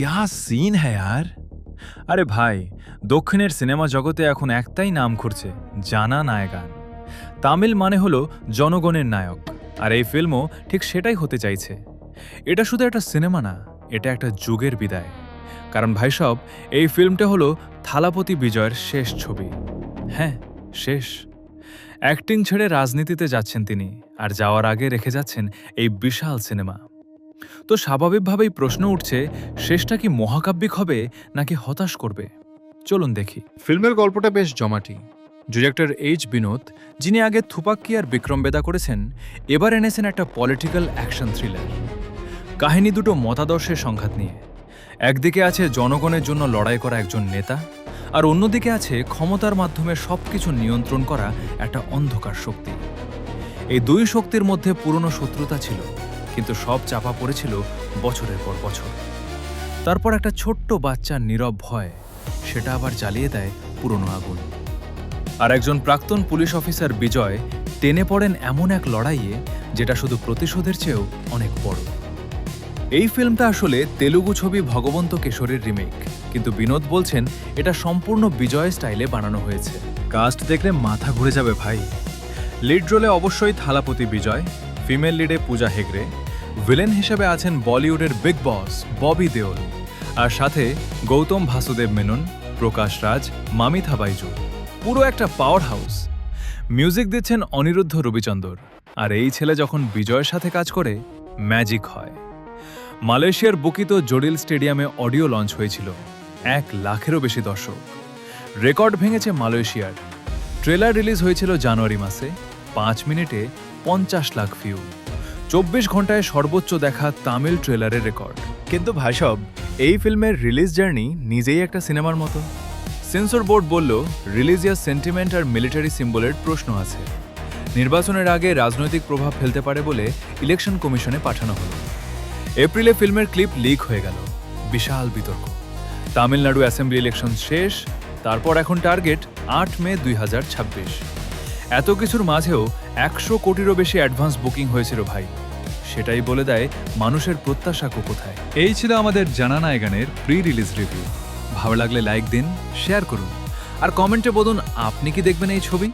क्या सीन है यार। আরে ভাই, দক্ষিণের সিনেমা জগতে এখন একটাই নাম ঘুরছে, জানা নায়গান। তামিল মানে হলো জনগণের নায়ক, আর এই ফিল্মও ঠিক সেটাই হতে চাইছে। এটা শুধু একটা সিনেমা না, এটা একটা যুগের বিদায়। কারণ ভাই সব, এই ফিল্মটা হলো থালাপতি বিজয়ের শেষ ছবি। হ্যাঁ, শেষ। অ্যাক্টিং ছেড়ে রাজনীতিতে যাচ্ছেন তিনি, আর যাওয়ার আগে রেখে যাচ্ছেন এই বিশাল সিনেমা। তো স্বাভাবিকভাবেই প্রশ্ন উঠছে, শেষটা কি মহাকাব্যিক হবে নাকি হতাশ করবে? চলুন দেখি। ফিল্মের গল্পটা বেশ জমাটি। ডিরেক্টর এইচ বিনোদ, যিনি আগে থুপাক্কি আর বিক্রম বেদা করেছেন, এবার এনেছেন একটা পলিটিক্যাল অ্যাকশন থ্রিলার। কাহিনী দুটো মতাদর্শের সংঘাত নিয়ে। একদিকে আছে জনগণের জন্য লড়াই করা একজন নেতা, আর অন্যদিকে আছে ক্ষমতার মাধ্যমে সবকিছু নিয়ন্ত্রণ করা একটা অন্ধকার শক্তি। এই দুই শক্তির মধ্যে পুরনো শত্রুতা ছিল, কিন্তু সব চাপা পড়েছিল বছরের পর বছর। তারপর একটা ছোট্ট বাচ্চার নীরব ভয়, সেটা আবার জ্বালিয়ে দেয় পুরনো আগুন। আর একজন প্রাক্তন পুলিশ অফিসার বিজয় টেনে পড়েন এমন এক লড়াইয়ে, যেটা শুধু প্রতিশোধের চেয়েও অনেক বড়। এই ফিল্মটা আসলে তেলুগু ছবি ভগবন্ত কেশরীর রিমেক, কিন্তু বিনোদ বলছেন এটা সম্পূর্ণ বিজয় স্টাইলে বানানো হয়েছে। কাস্ট দেখলে মাথা ঘুরে যাবে ভাই। লিড রোলে অবশ্যই থালাপতি বিজয়, ফিমেল লিডে পূজা হেগড়ে, ভিলেন হিসেবে আছেন বলিউডের বিগ বস ববি দেওল, আর সাথে গৌতম ভাসুদেব মেনন, প্রকাশ রাজ, মামিথা বাইজু। পুরো একটা পাওয়ার হাউস। মিউজিক দিচ্ছেন অনিরুদ্ধ রবিচন্দর, আর এই ছেলে যখন বিজয়ের সাথে কাজ করে, ম্যাজিক হয়। মালয়েশিয়ার বুকিত জোডিল স্টেডিয়ামে অডিও লঞ্চ হয়েছিল, 1 লাখেরও বেশি দর্শক। রেকর্ড ভেঙেছে মালয়েশিয়ার। ট্রেলার রিলিজ হয়েছিল জানুয়ারি মাসে, 5 মিনিটে 50 লাখ ভিউ। 24 ঘন্টায় সর্বোচ্চ দেখা তামিল ট্রেলারের রেকর্ড। কিন্তু ভাইসব, এই ফিল্মের রিলিজ জার্নি নিজেই একটা সিনেমার মতো। সেন্সর বোর্ড বলল, রিলিজিয়াস সেন্টিমেন্ট আর মিলিটারি সিম্বলের প্রশ্ন আছে। নির্বাচনের আগে রাজনৈতিক প্রভাব ফেলতে পারে বলে ইলেকশন কমিশনে পাঠানো হলো। এপ্রিলে ফিল্মের ক্লিপ লিক হয়ে গেল, বিশাল বিতর্ক। তামিলনাড়ু অ্যাসেম্বলি ইলেকশন শেষ, তারপর এখন টার্গেট 8 মে 2026। এত কিছুর মাঝেও 100 কোটিরও বেশি অ্যাডভান্স বুকিং হয়েছিল ভাই। সেটাই বলে দেয় মানুষের প্রত্যাশা কোথায়। এই ছিল আমাদের জানা নায়গানের প্রি রিলিজ রিভিউ। ভালো লাগলে লাইক দিন, শেয়ার করুন, আর কমেন্টে বলুন আপনি কি দেখবেন এই ছবি।